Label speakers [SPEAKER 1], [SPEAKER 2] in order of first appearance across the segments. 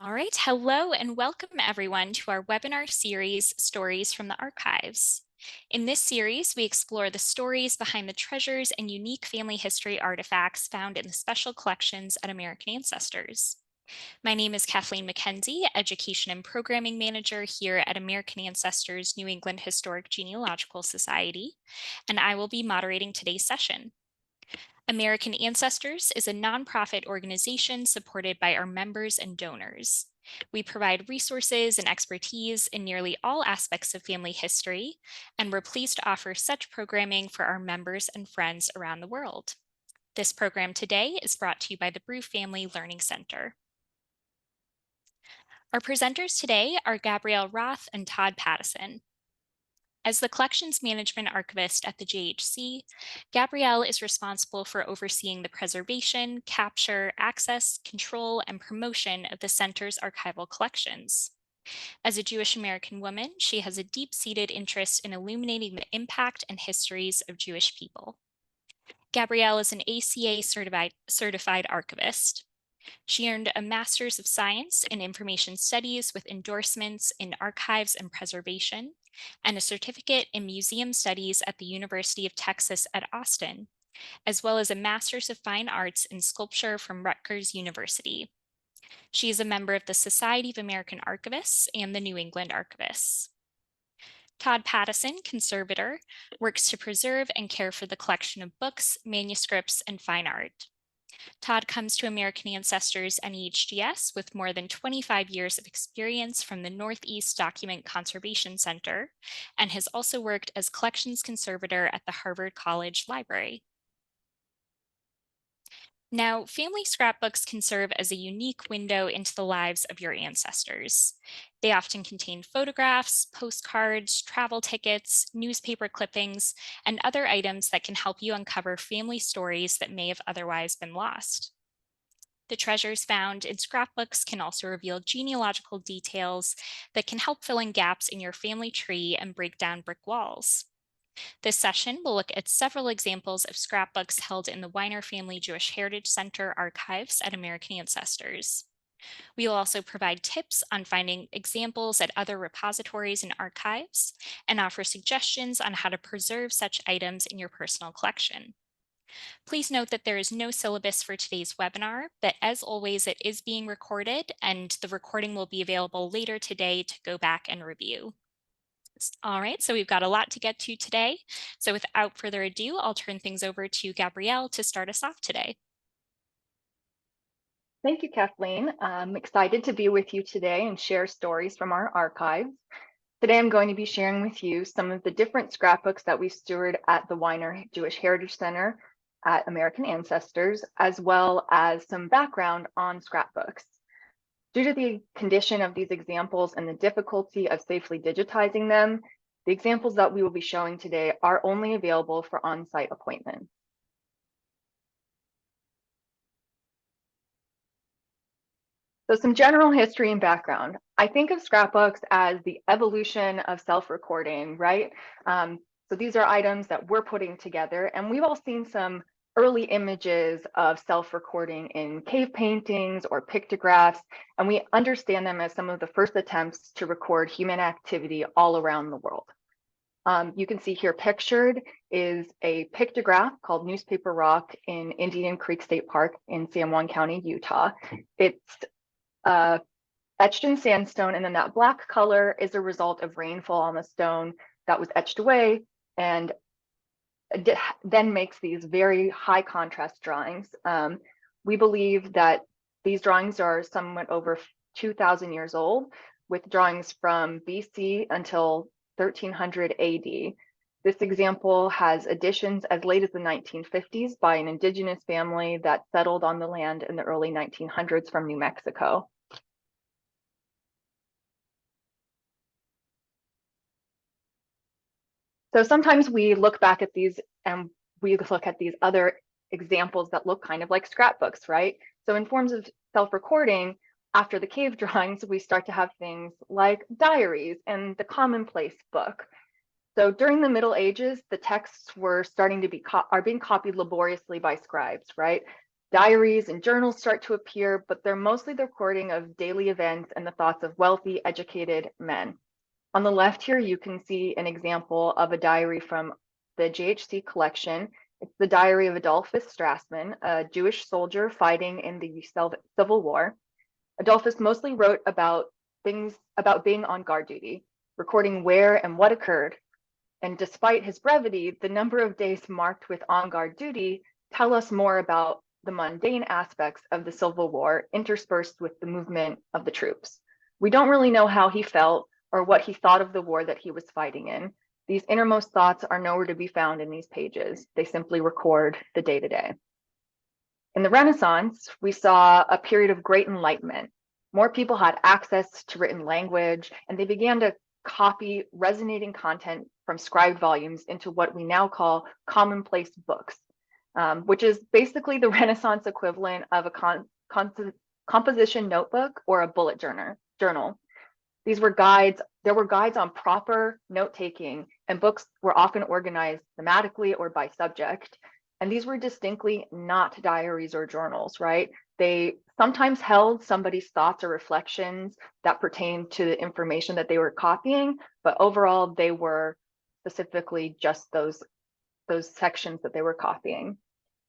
[SPEAKER 1] All right, hello and welcome everyone to our webinar series, Stories from the Archives. In this series, we explore the stories behind the treasures and unique family history artifacts found in the special collections at American Ancestors. My name is Kathleen McKenzie, Education and Programming Manager here at American Ancestors New England Historic Genealogical Society, and I will be moderating today's session. American Ancestors is a nonprofit organization supported by our members and donors. We provide resources and expertise in nearly all aspects of family history, and we're pleased to offer such programming for our members and friends around the world. This program today is brought to you by the Brew Family Learning Center. Our presenters today are Gabrielle Roth and Todd Pattison. As the Collections Management Archivist at the JHC, Gabrielle is responsible for overseeing the preservation, capture, access, control, and promotion of the center's archival collections. As a Jewish American woman, she has a deep-seated interest in illuminating the impact and histories of Jewish people. Gabrielle is an ACA certified archivist. She earned a Master's of Science in Information Studies with endorsements in Archives and Preservation, and a certificate in Museum Studies at the University of Texas at Austin, as well as a Master's of Fine Arts in Sculpture from Rutgers University. She is a member of the Society of American Archivists and the New England Archivists. Todd Pattison, conservator, works to preserve and care for the collection of books, manuscripts, and fine art. Todd comes to American Ancestors NEHGS with more than 25 years of experience from the Northeast Document Conservation Center and has also worked as collections conservator at the Harvard College Library. Now, family scrapbooks can serve as a unique window into the lives of your ancestors. They often contain photographs, postcards, travel tickets, newspaper clippings, and other items that can help you uncover family stories that may have otherwise been lost. The treasures found in scrapbooks can also reveal genealogical details that can help fill in gaps in your family tree and break down brick walls. This session will look at several examples of scrapbooks held in the Wyner Family Jewish Heritage Center archives at American Ancestors. We will also provide tips on finding examples at other repositories and archives, and offer suggestions on how to preserve such items in your personal collection. Please note that there is no syllabus for today's webinar, but as always, it is being recorded, and the recording will be available later today to go back and review. All right, so we've got a lot to get to today. So without further ado, I'll turn things over to Gabrielle to start us off today.
[SPEAKER 2] Thank you, Kathleen. I'm excited to be with you today and share stories from our archives. Today, I'm going to be sharing with you some of the different scrapbooks that we steward at the Wyner Jewish Heritage Center at American Ancestors, as well as some background on scrapbooks. Due to the condition of these examples and the difficulty of safely digitizing them, the examples that we will be showing today are only available for on-site appointments. So some general history and background. I think of scrapbooks as the evolution of self-recording, right? So these are items that we're putting together, and we've all seen some early images of self-recording in cave paintings or pictographs, and we understand them as some of the first attempts to record human activity all around the world. You can see here pictured is a pictograph called Newspaper Rock in Indian Creek State Park in San Juan County, Utah. It's etched in sandstone, and then that black color is a result of rainfall on the stone that was etched away, and then makes these very high contrast drawings. We believe that these drawings are somewhat over 2,000 years old, with drawings from BC until 1300 AD. This example has additions as late as the 1950s by an indigenous family that settled on the land in the early 1900s from New Mexico. So sometimes we look back at these and we look at these other examples that look kind of like scrapbooks, right? So in forms of self-recording, after the cave drawings, we start to have things like diaries and the commonplace book. So during the Middle Ages, the texts were starting to be being copied laboriously by scribes, right? Diaries and journals start to appear, but they're mostly the recording of daily events and the thoughts of wealthy, educated men. On the left here, you can see an example of a diary from the JHC collection. It's the diary of Adolphus Strassman, a Jewish soldier fighting in the Civil War. Adolphus mostly wrote about things about being on guard duty, recording where and what occurred. And despite his brevity, the number of days marked with on guard duty tell us more about the mundane aspects of the Civil War interspersed with the movement of the troops. We don't really know how he felt or what he thought of the war that he was fighting in. These innermost thoughts are nowhere to be found in these pages. They simply record the day-to-day. In the Renaissance, we saw a period of great enlightenment. More people had access to written language, and they began to copy resonating content from scribed volumes into what we now call commonplace books, which is basically the Renaissance equivalent of a composition notebook or a bullet journal. These were guides. There were guides on proper note taking, and books were often organized thematically or by subject. And these were distinctly not diaries or journals, right? They sometimes held somebody's thoughts or reflections that pertained to the information that they were copying, but overall they were specifically just those sections that they were copying.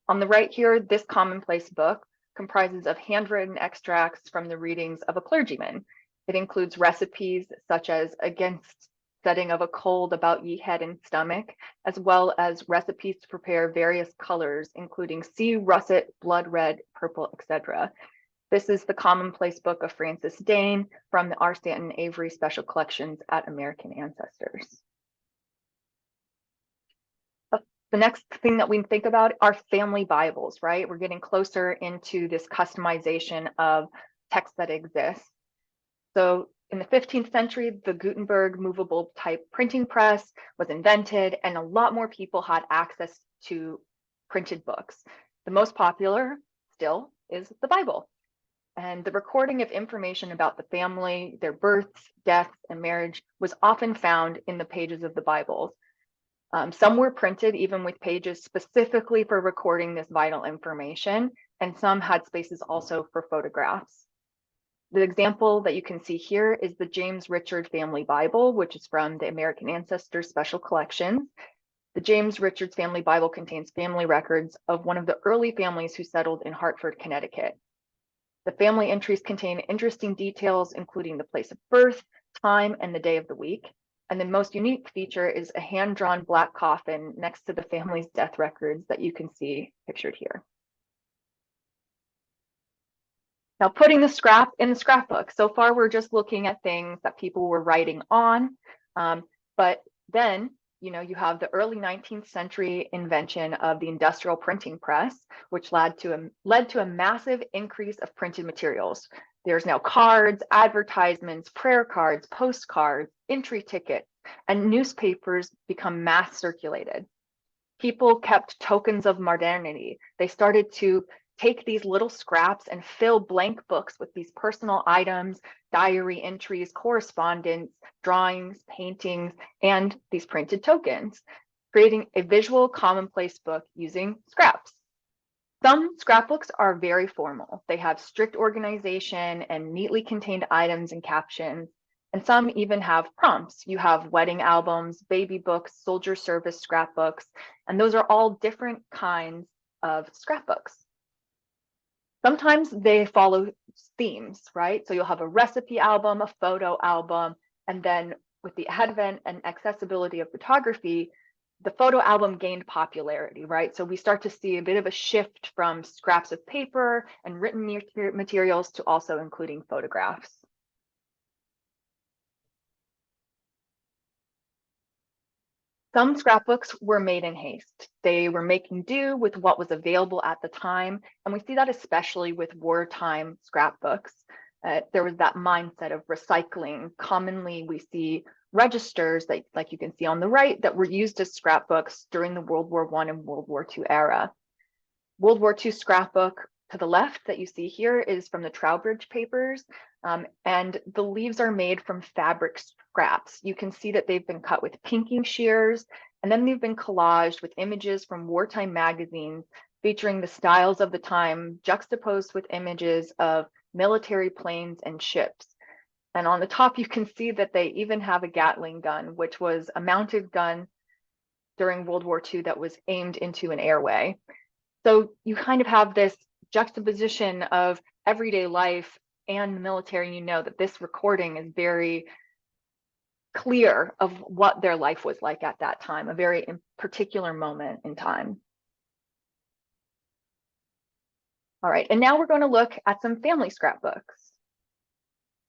[SPEAKER 2] On the right here, this commonplace book comprises of handwritten extracts from the readings of a clergyman. It includes recipes such as against setting of a cold about ye head and stomach, as well as recipes to prepare various colors, including sea russet, blood red, purple, etc. This is the commonplace book of Francis Dane from the R. Stanton Avery Special Collections at American Ancestors. The next thing that we think about are family Bibles, right? We're getting closer into this customization of text that exists. So in the 15th century, the Gutenberg movable type printing press was invented, and a lot more people had access to printed books. The most popular still is the Bible. And the recording of information about the family, their births, deaths, and marriage was often found in the pages of the Bibles. Some were printed even with pages specifically for recording this vital information, and some had spaces also for photographs. The example that you can see here is the James Richard Family Bible, which is from the American Ancestors Special Collections. The James Richards Family Bible contains family records of one of the early families who settled in Hartford, Connecticut. The family entries contain interesting details, including the place of birth, time, and the day of the week. And the most unique feature is a hand-drawn black coffin next to the family's death records that you can see pictured here. Now, putting the scrap in the scrapbook. So far, we're just looking at things that people were writing on. But then, you have the early 19th century invention of the industrial printing press, which led to a massive increase of printed materials. There's now cards, advertisements, prayer cards, postcards, entry tickets, and newspapers become mass circulated. People kept tokens of modernity. They started to take these little scraps and fill blank books with these personal items, diary entries, correspondence, drawings, paintings, and these printed tokens, creating a visual commonplace book using scraps. Some scrapbooks are very formal. They have strict organization and neatly contained items and captions, and some even have prompts. You have wedding albums, baby books, soldier service scrapbooks, and those are all different kinds of scrapbooks. Sometimes they follow themes, right? So you'll have a recipe album, a photo album, and then with the advent and accessibility of photography, the photo album gained popularity, right? So we start to see a bit of a shift from scraps of paper and written materials to also including photographs. Some scrapbooks were made in haste. They were making do with what was available at the time, and we see that especially with wartime scrapbooks. There was that mindset of recycling. Commonly, we see registers that, like you can see on the right, that were used as scrapbooks during the World War I and World War II era. World War II scrapbook to the left that you see here is from the Trowbridge papers, and the leaves are made from fabric scraps. You can see that they've been cut with pinking shears, and then they've been collaged with images from wartime magazines featuring the styles of the time juxtaposed with images of military planes and ships. And on the top, you can see that they even have a Gatling gun, which was a mounted gun during World War II that was aimed into an airway. So you kind of have this juxtaposition of everyday life and military. You know that this recording is very clear of what their life was like at that time, a very particular moment in time. All right, and now we're going to look at some family scrapbooks.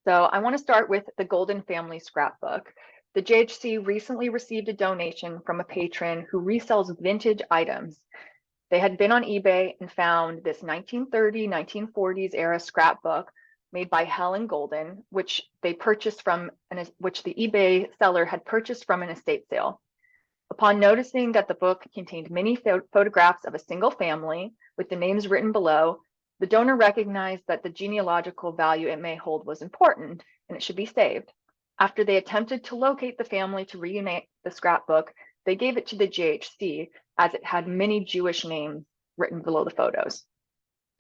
[SPEAKER 2] So I want to start with the Golden Family Scrapbook. The JHC recently received a donation from a patron who resells vintage items. They had been on eBay and found this 1930, 1940s era scrapbook made by Helen Golden, which they purchased from, which the eBay seller had purchased from an estate sale. Upon noticing that the book contained many photographs of a single family with the names written below, the donor recognized that the genealogical value it may hold was important and it should be saved. After they attempted to locate the family to reunite the scrapbook, they gave it to the JHC as it had many Jewish names written below the photos.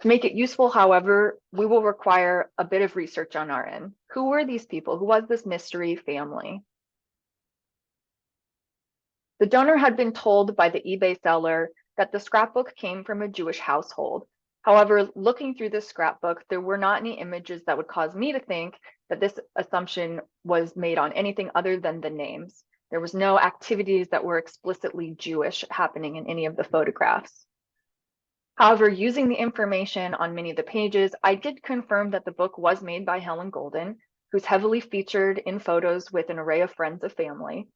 [SPEAKER 2] To make it useful, however, we will require a bit of research on our end. Who were these people? Who was this mystery family? The donor had been told by the eBay seller that the scrapbook came from a Jewish household. However, looking through this scrapbook, there were not any images that would cause me to think that this assumption was made on anything other than the names. There was no activities that were explicitly Jewish happening in any of the photographs. However, using the information on many of the pages, I did confirm that the book was made by Helen Golden, who's heavily featured in photos with an array of friends of family,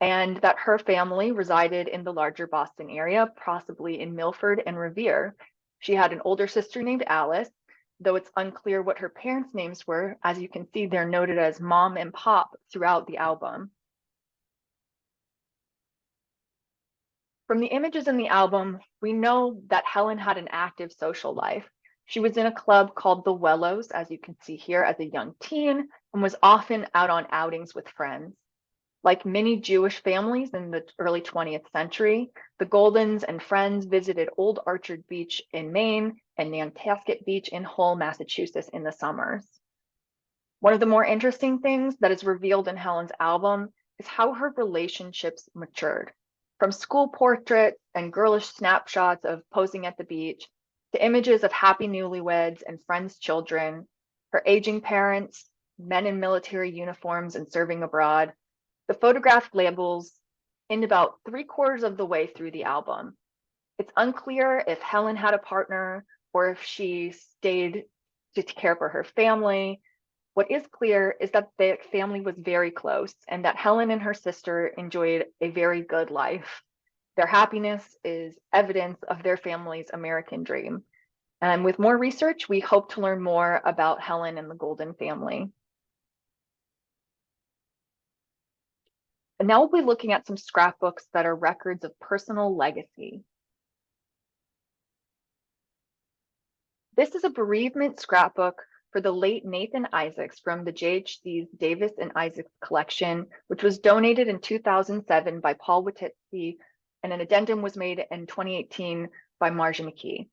[SPEAKER 2] and that her family resided in the larger Boston area, possibly in Milford and Revere. She had an older sister named Alice, though it's unclear what her parents' names were. As you can see, they're noted as Mom and Pop throughout the album. From the images in the album, we know that Helen had an active social life. She was in a club called the Wellows, as you can see here, as a young teen, and was often out on outings with friends. Like many Jewish families in the early 20th century, the Goldens and friends visited Old Orchard Beach in Maine and Nantasket Beach in Hull, Massachusetts in the summers. One of the more interesting things that is revealed in Helen's album is how her relationships matured. From school portraits and girlish snapshots of posing at the beach, to images of happy newlyweds and friends' children, her aging parents, men in military uniforms and serving abroad, the photograph labels end about 3/4 of the way through the album. It's unclear if Helen had a partner or if she stayed to care for her family. What is clear is that the family was very close and that Helen and her sister enjoyed a very good life. Their happiness is evidence of their family's American dream. And with more research, we hope to learn more about Helen and the Golden family. And now we'll be looking at some scrapbooks that are records of personal legacy. This is a bereavement scrapbook for the late Nathan Isaacs from the JHC's Davis and Isaacs collection, which was donated in 2007 by Paul Wititsky, and an addendum was made in 2018 by Marja McKee.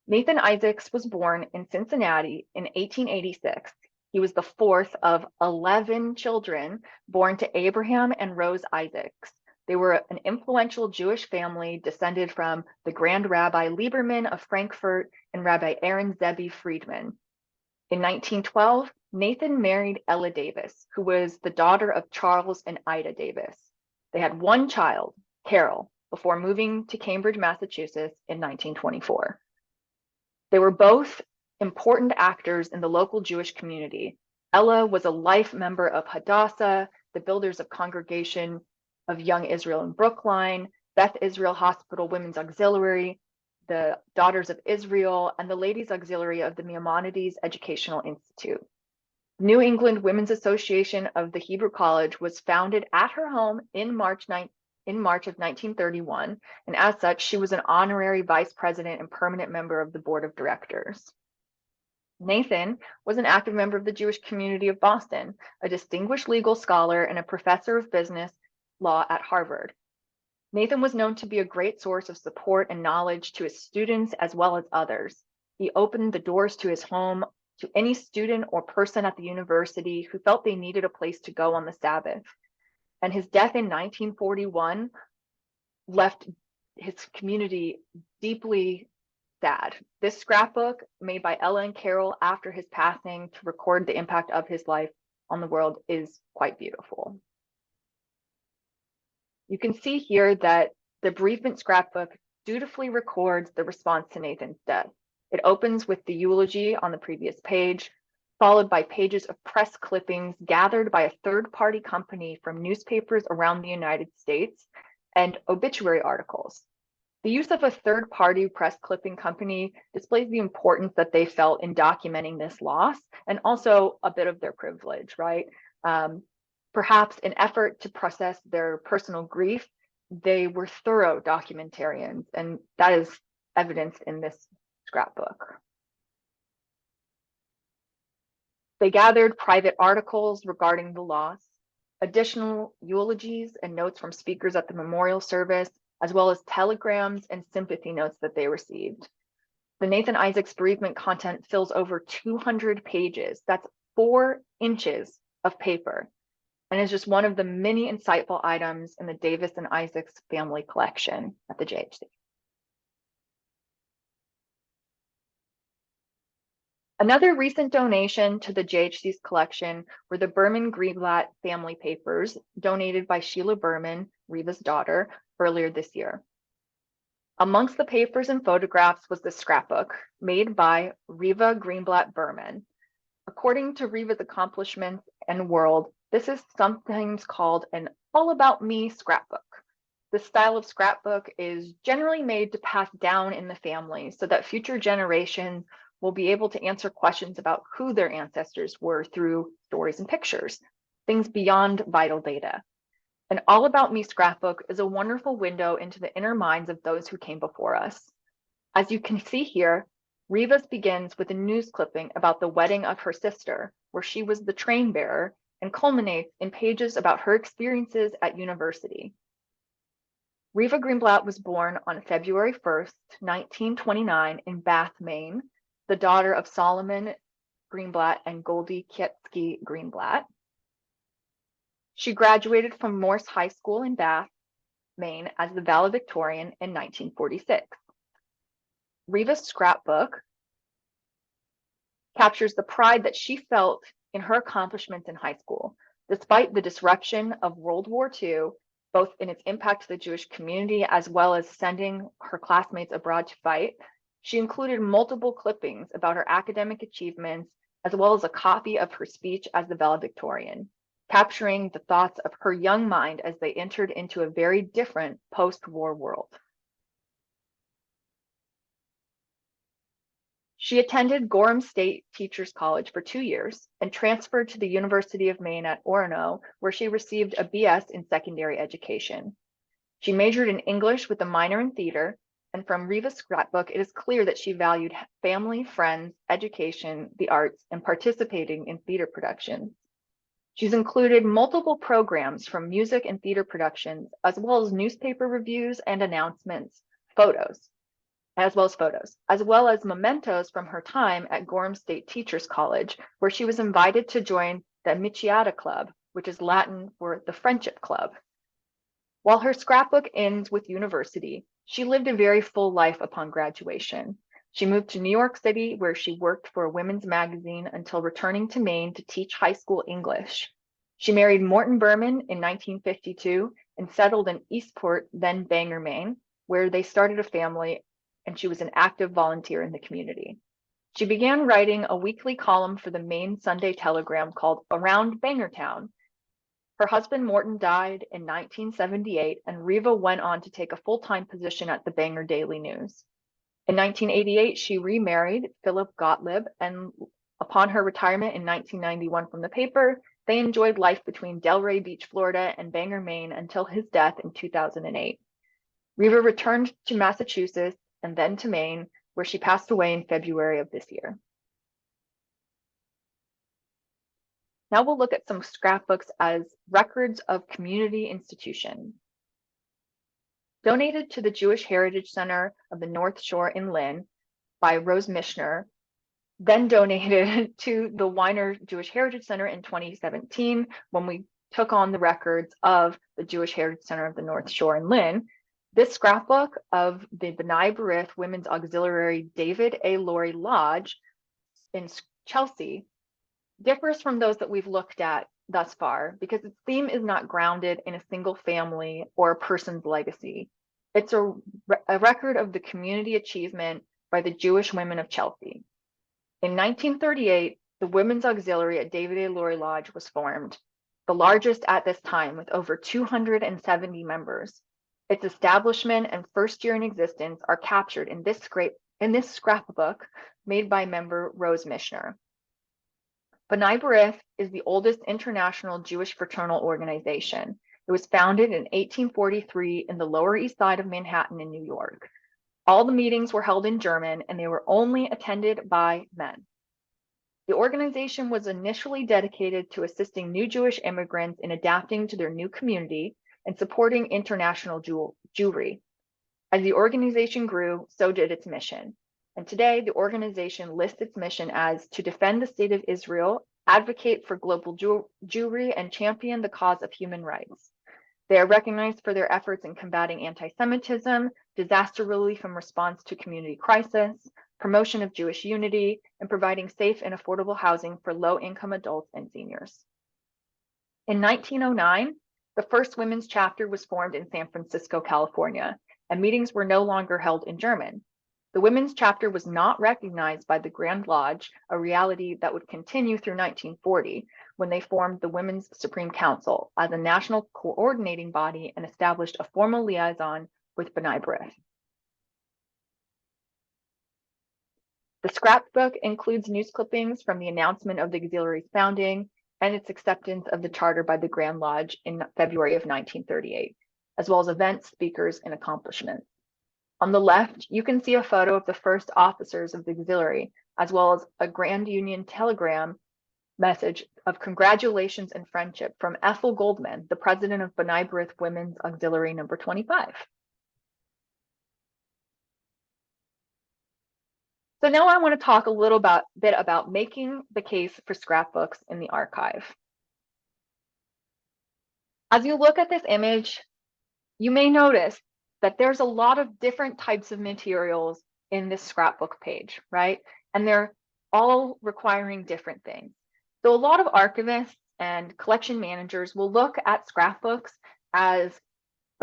[SPEAKER 2] Nathan Isaacs was born in Cincinnati in 1886. He was the fourth of 11 children born to Abraham and Rose Isaacs. They were an influential Jewish family descended from the Grand Rabbi Lieberman of Frankfurt and Rabbi Aaron Zebi Friedman. In 1912, Nathan married Ella Davis, who was the daughter of Charles and Ida Davis. They had one child, Carol, before moving to Cambridge, Massachusetts in 1924. They were both important actors in the local Jewish community. Ella was a life member of Hadassah, the Builders of Congregation of Young Israel in Brookline, Beth Israel Hospital Women's Auxiliary, the Daughters of Israel, and the Ladies Auxiliary of the Maimonides Educational Institute. New England Women's Association of the Hebrew College was founded at her home in March of 1931, and as such, she was an honorary vice president and permanent member of the board of directors. Nathan was an active member of the Jewish community of Boston, a distinguished legal scholar and a professor of business law at Harvard. Nathan was known to be a great source of support and knowledge to his students as well as others. He opened the doors to his home to any student or person at the university who felt they needed a place to go on the Sabbath. And his death in 1941 left his community deeply sad. This scrapbook, made by Ella and Carol after his passing to record the impact of his life on the world, is quite beautiful. You can see here that the bereavement scrapbook dutifully records the response to Nathan's death. It opens with the eulogy on the previous page, followed by pages of press clippings gathered by a third-party company from newspapers around the United States and obituary articles. The use of a third-party press clipping company displays the importance that they felt in documenting this loss, and also a bit of their privilege, right? Perhaps in effort to process their personal grief, they were thorough documentarians, and that is evidenced in this scrapbook. They gathered private articles regarding the loss, additional eulogies and notes from speakers at the memorial service, as well as telegrams and sympathy notes that they received. The Nathan Isaacs bereavement content fills over 200 pages. That's 4 inches of paper, and is just one of the many insightful items in the Davis and Isaacs family collection at the JHC. Another recent donation to the JHC's collection were the Berman Greenblatt family papers, donated by Sheila Berman, Reva's daughter, earlier this year. Amongst the papers and photographs was the scrapbook made by Reva Greenblatt Berman. According to Reva's accomplishments and world, this is sometimes called an all about me scrapbook. This style of scrapbook is generally made to pass down in the family so that future generations will be able to answer questions about who their ancestors were through stories and pictures, things beyond vital data. An All About Me scrapbook is a wonderful window into the inner minds of those who came before us. As you can see here, Reva's begins with a news clipping about the wedding of her sister, where she was the train bearer, and culminates in pages about her experiences at university. Reva Greenblatt was born on February 1st, 1929 in Bath, Maine, the daughter of Solomon Greenblatt and Goldie Kietsky Greenblatt. She graduated from Morse High School in Bath, Maine as the valedictorian in 1946. Reva's scrapbook captures the pride that she felt in her accomplishments in high school. Despite the disruption of World War II, both in its impact to the Jewish community as well as sending her classmates abroad to fight, she included multiple clippings about her academic achievements, as well as a copy of her speech as the valedictorian, capturing the thoughts of her young mind as they entered into a very different post-war world. She attended Gorham State Teachers College for 2 years and transferred to the University of Maine at Orono, where she received a BS in secondary education. She majored in English with a minor in theater, and from Reva's scrapbook, it is clear that she valued family, friends, education, the arts, and participating in theater productions. She's included multiple programs from music and theater productions, as well as newspaper reviews and announcements, as well as mementos from her time at Gorham State Teachers College, where she was invited to join the Amiciata Club, which is Latin for the Friendship Club. While her scrapbook ends with university, she lived a very full life upon graduation. She moved to New York City, where she worked for a women's magazine until returning to Maine to teach high school English. She married Morton Berman in 1952 and settled in Eastport, then Bangor, Maine, where they started a family, and she was an active volunteer in the community. She began writing a weekly column for the Maine Sunday Telegram called Around Bangortown. Her husband Morton died in 1978, and Reva went on to take a full-time position at the Bangor Daily News. In 1988, she remarried Philip Gottlieb, and upon her retirement in 1991 from the paper, they enjoyed life between Delray Beach, Florida, and Bangor, Maine until his death in 2008. Reva returned to Massachusetts and then to Maine, where she passed away in February of this year. Now we'll look at some scrapbooks as records of community institutions. donated to the Jewish Heritage Center of the North Shore in Lynn by Rose Mishner, then donated to the Wyner Jewish Heritage Center in 2017 when we took on the records of the Jewish Heritage Center of the North Shore in Lynn. This scrapbook of the B'nai B'rith Women's Auxiliary David A. Laurie Lodge in Chelsea differs from those that we've looked at thus far because its theme is not grounded in a single family or a person's legacy. It's a record of the community achievement by the Jewish women of Chelsea. In 1938, the Women's Auxiliary at David A. Laurie Lodge was formed, the largest at this time with over 270 members. Its establishment and first year in existence are captured in this scrapbook made by member Rose Mishner. B'nai B'rith is the oldest international Jewish fraternal organization. It was founded in 1843 in the Lower East Side of Manhattan in New York. All the meetings were held in German and they were only attended by men. The organization was initially dedicated to assisting new Jewish immigrants in adapting to their new community and supporting international Jewry. As the organization grew, so did its mission. And today, the organization lists its mission as to defend the state of Israel, advocate for global Jewry, and champion the cause of human rights. They are recognized for their efforts in combating anti-Semitism, disaster relief and response to community crisis, promotion of Jewish unity, and providing safe and affordable housing for low-income adults and seniors. In 1909, the first women's chapter was formed in San Francisco, California, and meetings were no longer held in German. The women's chapter was not recognized by the Grand Lodge, a reality that would continue through 1940, when they formed the Women's Supreme Council as a national coordinating body and established a formal liaison with B'nai B'rith. The scrapbook includes news clippings from the announcement of the auxiliary's founding and its acceptance of the charter by the Grand Lodge in February of 1938, as well as events, speakers, and accomplishments. On the left, you can see a photo of the first officers of the auxiliary, as well as a Grand Union telegram message of congratulations and friendship from Ethel Goldman, the president of B'nai B'rith Women's Auxiliary number 25. So now I want to talk a little bit about making the case for scrapbooks in the archive. As you look at this image, you may notice that there's a lot of different types of materials in this scrapbook page, right? And they're all requiring different things. So a lot of archivists and collection managers will look at scrapbooks as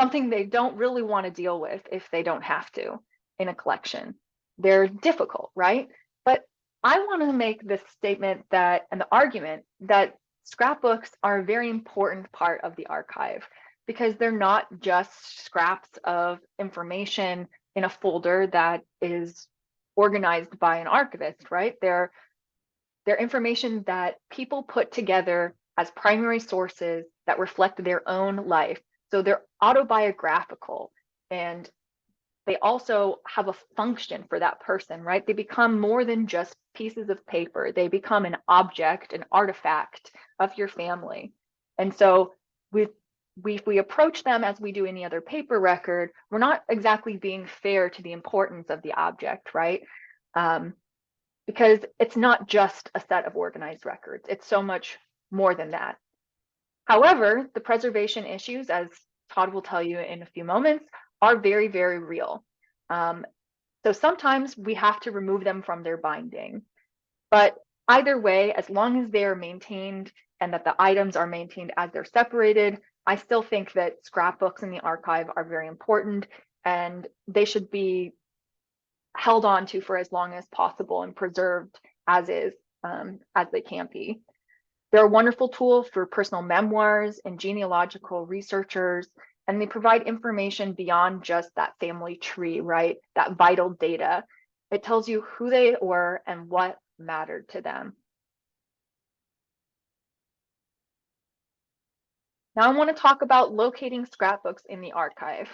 [SPEAKER 2] something they don't really want to deal with if they don't have to in a collection. They're difficult, right? But I want to make this statement that, and the argument that scrapbooks are a very important part of the archive because they're not just scraps of information in a folder that is organized by an archivist, right? They're information that people put together as primary sources that reflect their own life. So they're autobiographical and they also have a function for that person, right? They become more than just pieces of paper. They become an object, an artifact of your family. And so if we approach them as we do any other paper record, we're not exactly being fair to the importance of the object, right? Because it's not just a set of organized records. It's so much more than that. However, the preservation issues, as Todd will tell you in a few moments, are very, very real. So sometimes we have to remove them from their binding. But either way, as long as they are maintained and that the items are maintained as they're separated, I still think that scrapbooks in the archive are very important and they should be held on to for as long as possible and preserved as is, as they can be. They're a wonderful tool for personal memoirs and genealogical researchers, and they provide information beyond just that family tree, right? That vital data. It tells you who they were and what mattered to them. Now I want to talk about locating scrapbooks in the archive.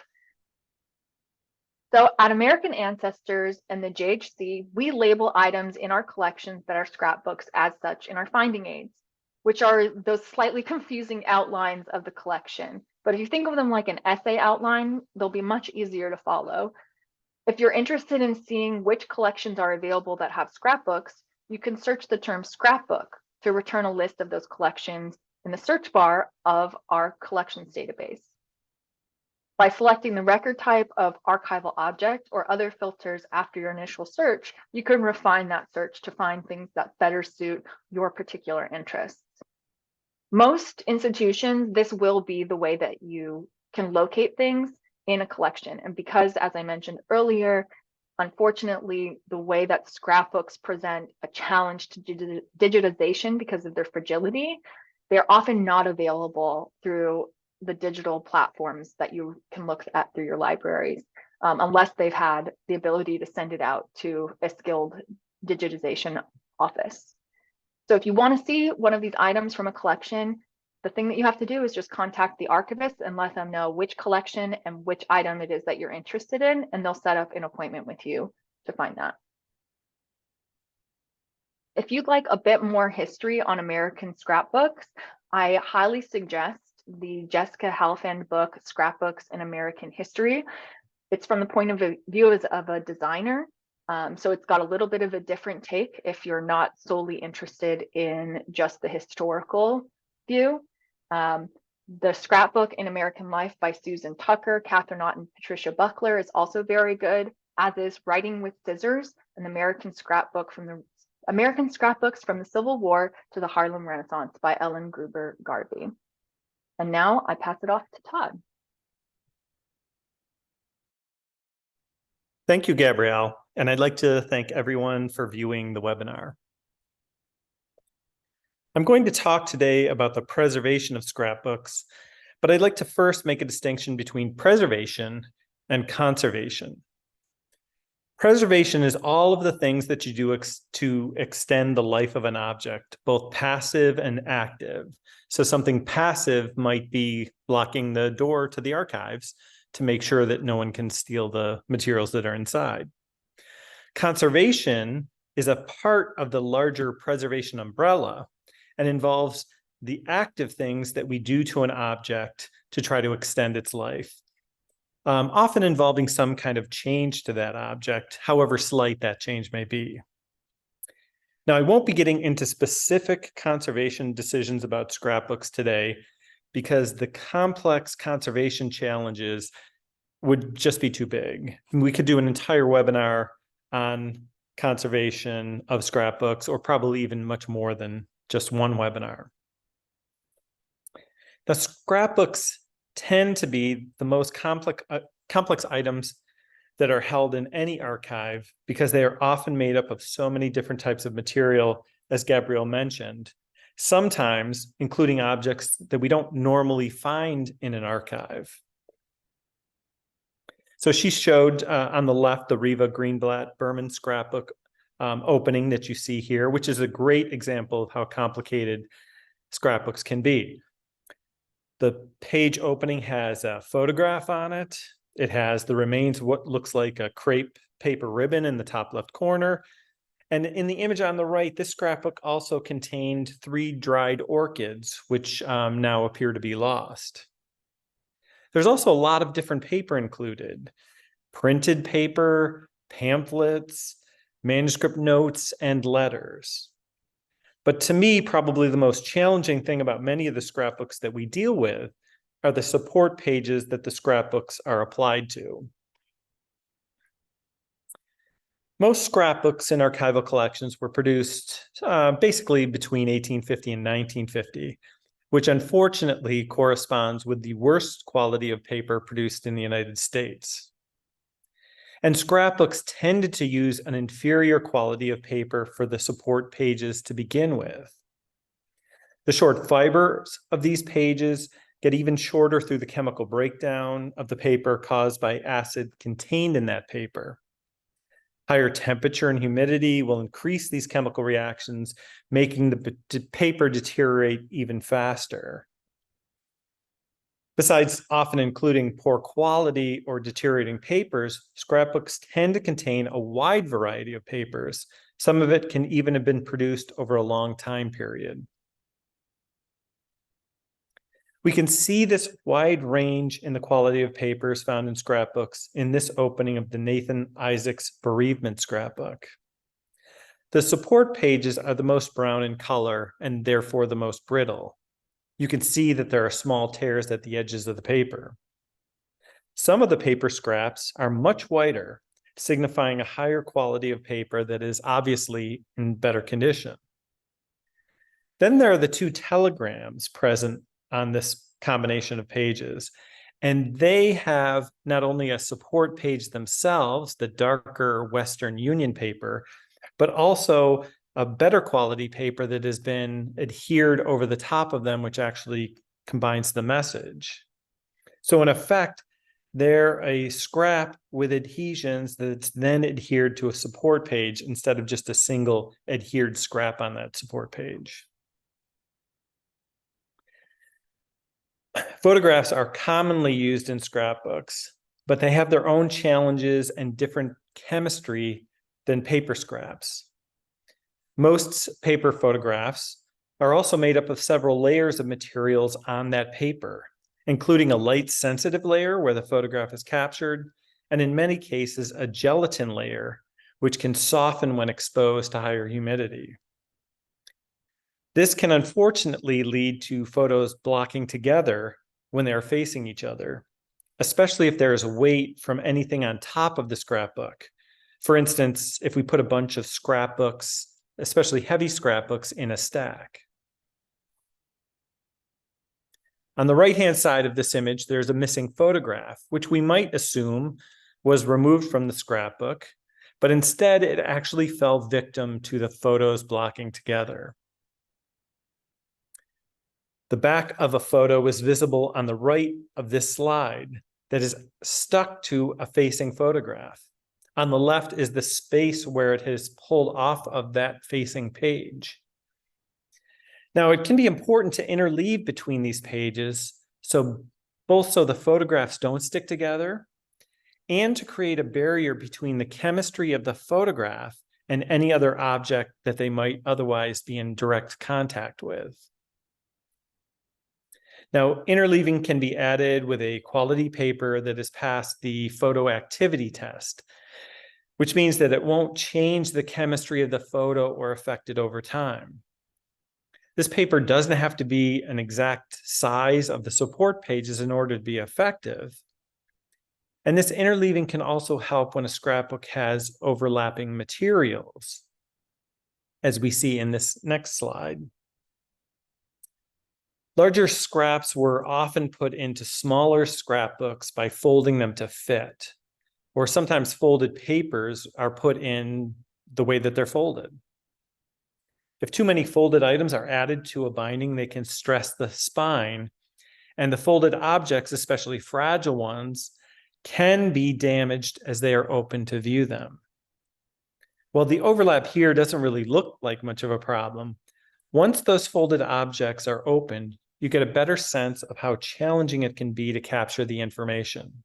[SPEAKER 2] So at American Ancestors and the JHC, we label items in our collections that are scrapbooks as such in our finding aids, which are those slightly confusing outlines of the collection. But if you think of them like an essay outline, they'll be much easier to follow. If you're interested in seeing which collections are available that have scrapbooks, you can search the term scrapbook to return a list of those collections in the search bar of our collections database. By selecting the record type of archival object or other filters after your initial search, you can refine that search to find things that better suit your particular interests. Most institutions, this will be the way that you can locate things in a collection. And because, as I mentioned earlier, unfortunately, the way that scrapbooks present a challenge to digitization because of their fragility, they're often not available through the digital platforms that you can look at through your libraries, unless they've had the ability to send it out to a skilled digitization office. So if you want to see one of these items from a collection, the thing that you have to do is just contact the archivist and let them know which collection and which item it is that you're interested in, and they'll set up an appointment with you to find that. If you'd like a bit more history on American scrapbooks, I highly suggest the Jessica Halfand book, Scrapbooks in American History. It's from the point of view of a designer. So it's got a little bit of a different take if you're not solely interested in just the historical view. The Scrapbook in American Life by Susan Tucker, Catherine Ott, and Patricia Buckler is also very good, as is Writing with Scissors, an American scrapbooks from the Civil War to the Harlem Renaissance by Ellen Gruber Garvey. And now I pass it off to Todd.
[SPEAKER 3] Thank you, Gabrielle. And I'd like to thank everyone for viewing the webinar. I'm going to talk today about the preservation of scrapbooks, but I'd like to first make a distinction between preservation and conservation. Preservation is all of the things that you do to extend the life of an object, both passive and active. So something passive might be blocking the door to the archives to make sure that no one can steal the materials that are inside. Conservation is a part of the larger preservation umbrella and involves the active things that we do to an object to try to extend its life, often involving some kind of change to that object, however slight that change may be. Now, I won't be getting into specific conservation decisions about scrapbooks today because the complex conservation challenges would just be too big. We could do an entire webinar on conservation of scrapbooks, or probably even much more than just one webinar. The scrapbooks tend to be the most complex items that are held in any archive because they are often made up of so many different types of material, as Gabrielle mentioned, sometimes including objects that we don't normally find in an archive. So she showed on the left the Riva Greenblatt Berman scrapbook opening that you see here, which is a great example of how complicated scrapbooks can be. The page opening has a photograph on it. It has the remains of what looks like a crepe paper ribbon in the top left corner. And in the image on the right, this scrapbook also contained 3 dried orchids, which now appear to be lost. There's also a lot of different paper included: printed paper, pamphlets, manuscript notes, and letters. But to me, probably the most challenging thing about many of the scrapbooks that we deal with are the support pages that the scrapbooks are applied to. Most scrapbooks in archival collections were produced basically between 1850 and 1950, which unfortunately corresponds with the worst quality of paper produced in the United States. And scrapbooks tended to use an inferior quality of paper for the support pages to begin with. The short fibers of these pages get even shorter through the chemical breakdown of the paper caused by acid contained in that paper. Higher temperature and humidity will increase these chemical reactions, making the paper deteriorate even faster. Besides often including poor quality or deteriorating papers, scrapbooks tend to contain a wide variety of papers. Some of it can even have been produced over a long time period. We can see this wide range in the quality of papers found in scrapbooks in this opening of the Nathan Isaacs Bereavement scrapbook. The support pages are the most brown in color and therefore the most brittle. You can see that there are small tears at the edges of the paper. Some of the paper scraps are much whiter, signifying a higher quality of paper that is obviously in better condition. Then there are the two telegrams present on this combination of pages, and they have not only a support page themselves, the darker Western Union paper, but also a better quality paper that has been adhered over the top of them, which actually combines the message. So in effect, they're a scrap with adhesions that's then adhered to a support page instead of just a single adhered scrap on that support page. Photographs are commonly used in scrapbooks, but they have their own challenges and different chemistry than paper scraps. Most paper photographs are also made up of several layers of materials on that paper, including a light-sensitive layer where the photograph is captured, and in many cases, a gelatin layer, which can soften when exposed to higher humidity. This can unfortunately lead to photos blocking together when they are facing each other, especially if there is weight from anything on top of the scrapbook. For instance, if we put a bunch of scrapbooks, especially heavy scrapbooks, in a stack. On the right-hand side of this image, there's a missing photograph, which we might assume was removed from the scrapbook, but instead it actually fell victim to the photos blocking together. The back of a photo is visible on the right of this slide that is stuck to a facing photograph. On the left is the space where it has pulled off of that facing page. Now, it can be important to interleave between these pages, so the photographs don't stick together, and to create a barrier between the chemistry of the photograph and any other object that they might otherwise be in direct contact with. Now, interleaving can be added with a quality paper that has passed the photo activity test, which means that it won't change the chemistry of the photo or affect it over time. This paper doesn't have to be an exact size of the support pages in order to be effective. And this interleaving can also help when a scrapbook has overlapping materials, as we see in this next slide. Larger scraps were often put into smaller scrapbooks by folding them to fit, or sometimes folded papers are put in the way that they're folded. If too many folded items are added to a binding, they can stress the spine, and the folded objects, especially fragile ones, can be damaged as they are open to view them. While the overlap here doesn't really look like much of a problem, once those folded objects are opened, you get a better sense of how challenging it can be to capture the information.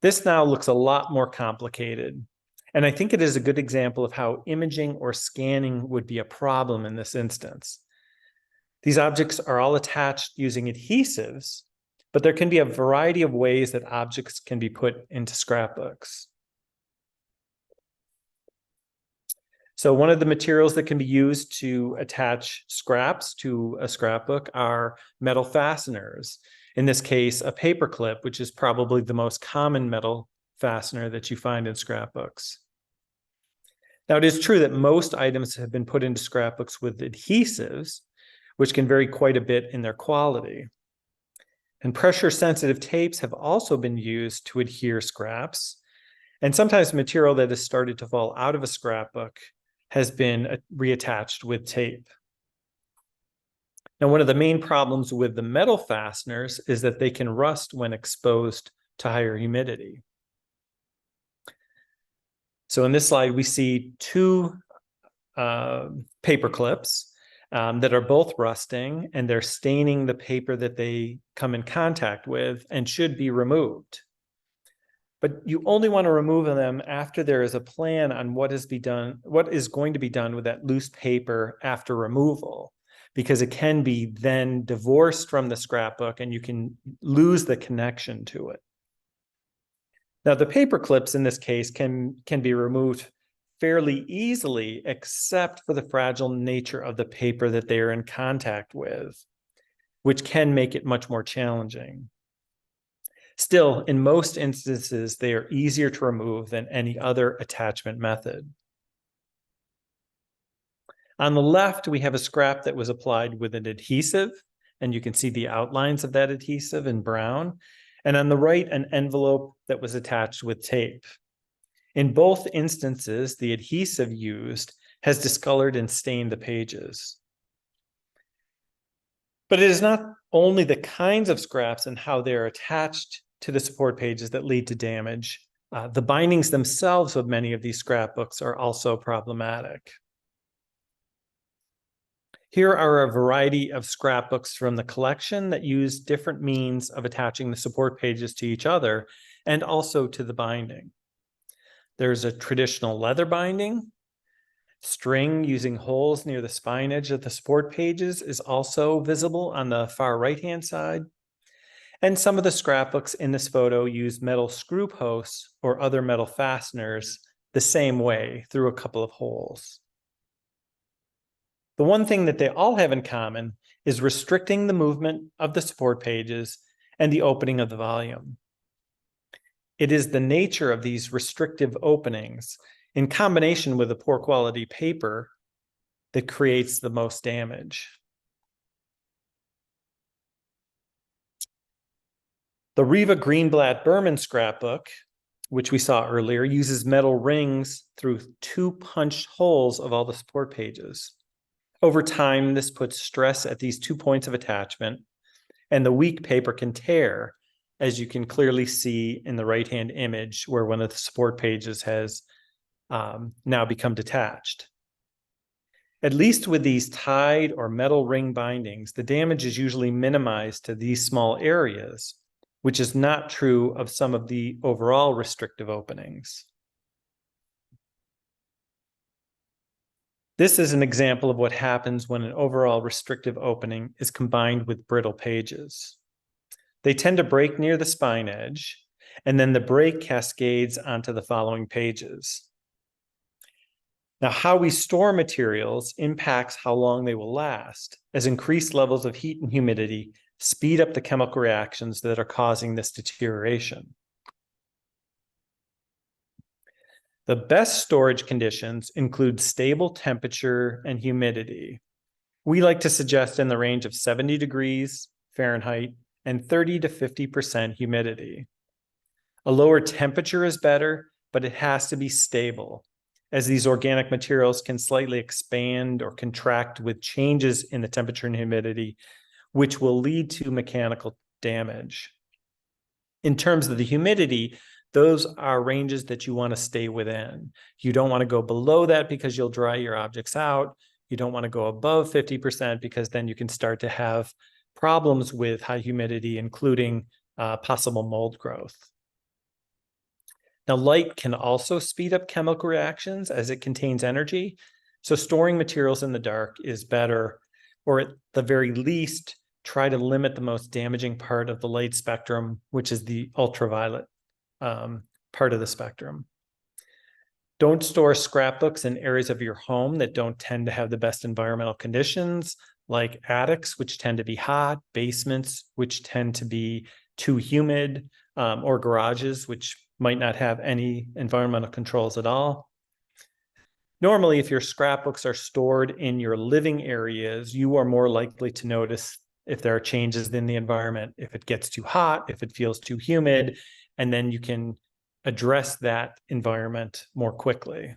[SPEAKER 3] This now looks a lot more complicated, and I think it is a good example of how imaging or scanning would be a problem in this instance. These objects are all attached using adhesives, but there can be a variety of ways that objects can be put into scrapbooks. So one of the materials that can be used to attach scraps to a scrapbook are metal fasteners. In this case, a paper clip, which is probably the most common metal fastener that you find in scrapbooks. Now, it is true that most items have been put into scrapbooks with adhesives, which can vary quite a bit in their quality. And pressure-sensitive tapes have also been used to adhere scraps, and sometimes material that has started to fall out of a scrapbook has been reattached with tape. Now, one of the main problems with the metal fasteners is that they can rust when exposed to higher humidity. So in this slide, we see two paper clips that are both rusting, and they're staining the paper that they come in contact with and should be removed. But you only want to remove them after there is a plan on what is going to be done with that loose paper after removal. because it can be then divorced from the scrapbook and you can lose the connection to it. Now, the paper clips in this case can be removed fairly easily, except for the fragile nature of the paper that they are in contact with, which can make it much more challenging. Still, in most instances, they are easier to remove than any other attachment method. On the left, we have a scrap that was applied with an adhesive, and you can see the outlines of that adhesive in brown. And on the right, an envelope that was attached with tape. In both instances, the adhesive used has discolored and stained the pages. But it is not only the kinds of scraps and how they're attached to the support pages that lead to damage. The bindings themselves of many of these scrapbooks are also problematic. Here are a variety of scrapbooks from the collection that use different means of attaching the support pages to each other and also to the binding. There's a traditional leather binding. String using holes near the spine edge of the support pages is also visible on the far right-hand side. And some of the scrapbooks in this photo use metal screw posts or other metal fasteners the same way through a couple of holes. The one thing that they all have in common is restricting the movement of the support pages and the opening of the volume. It is the nature of these restrictive openings in combination with the poor quality paper that creates the most damage. The Riva Greenblatt Berman scrapbook, which we saw earlier, uses metal rings through 2 punched holes of all the support pages. Over time, this puts stress at these 2 points of attachment, and the weak paper can tear, as you can clearly see in the right-hand image where one of the support pages has now become detached. At least with these tied or metal ring bindings, the damage is usually minimized to these small areas, which is not true of some of the overall restrictive openings. This is an example of what happens when an overall restrictive opening is combined with brittle pages. They tend to break near the spine edge, and then the break cascades onto the following pages. Now, how we store materials impacts how long they will last, as increased levels of heat and humidity speed up the chemical reactions that are causing this deterioration. The best storage conditions include stable temperature and humidity. We like to suggest in the range of 70 degrees Fahrenheit and 30 to 50% humidity. A lower temperature is better, but it has to be stable, as these organic materials can slightly expand or contract with changes in the temperature and humidity, which will lead to mechanical damage. In terms of the humidity, those are ranges that you want to stay within. You don't want to go below that because you'll dry your objects out. You don't want to go above 50% because then you can start to have problems with high humidity, including possible mold growth. Now, light can also speed up chemical reactions as it contains energy. So storing materials in the dark is better, or at the very least, try to limit the most damaging part of the light spectrum, which is the ultraviolet part of the spectrum. Don't store scrapbooks in areas of your home that don't tend to have the best environmental conditions, like attics, which tend to be hot, basements, which tend to be too humid, or garages, which might not have any environmental controls at all. Normally, if your scrapbooks are stored in your living areas, you are more likely to notice if there are changes in the environment, if it gets too hot, if it feels too humid, and then you can address that environment more quickly.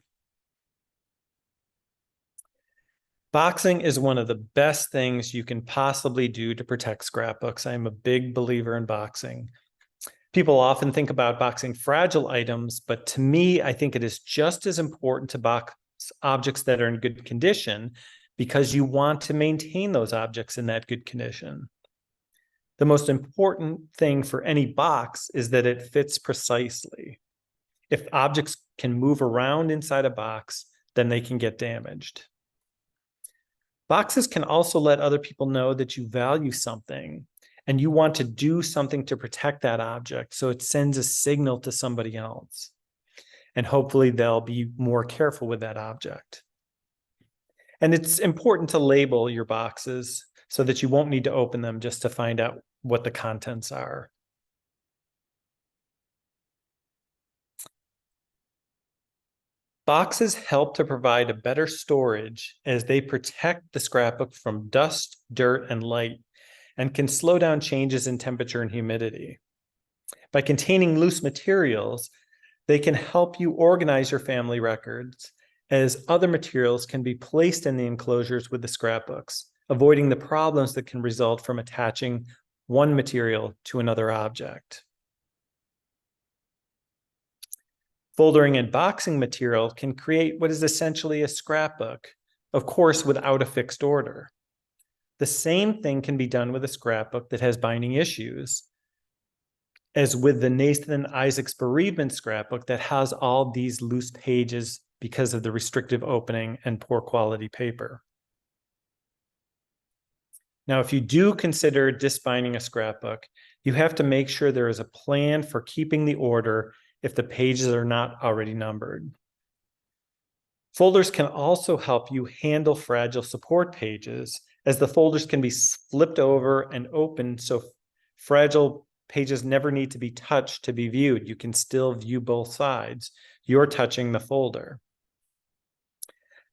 [SPEAKER 3] Boxing is one of the best things you can possibly do to protect scrapbooks. I'm a big believer in boxing. People often think about boxing fragile items, but to me, I think it is just as important to box objects that are in good condition because you want to maintain those objects in that good condition. The most important thing for any box is that it fits precisely. If objects can move around inside a box, then they can get damaged. Boxes can also let other people know that you value something and you want to do something to protect that object. So it sends a signal to somebody else. And hopefully they'll be more careful with that object. And it's important to label your boxes so that you won't need to open them just to find out what the contents are. Boxes help to provide a better storage as they protect the scrapbook from dust, dirt, and light, and can slow down changes in temperature and humidity. By containing loose materials, they can help you organize your family records, as other materials can be placed in the enclosures with the scrapbooks, avoiding the problems that can result from attaching one material to another object. Foldering and boxing material can create what is essentially a scrapbook, of course, without a fixed order. The same thing can be done with a scrapbook that has binding issues, as with the Nathan Isaac's Bereavement scrapbook that has all these loose pages because of the restrictive opening and poor quality paper. Now, if you do consider disbinding a scrapbook, you have to make sure there is a plan for keeping the order if the pages are not already numbered. Folders can also help you handle fragile support pages, as the folders can be flipped over and opened so fragile pages never need to be touched to be viewed. You can still view both sides. You're touching the folder.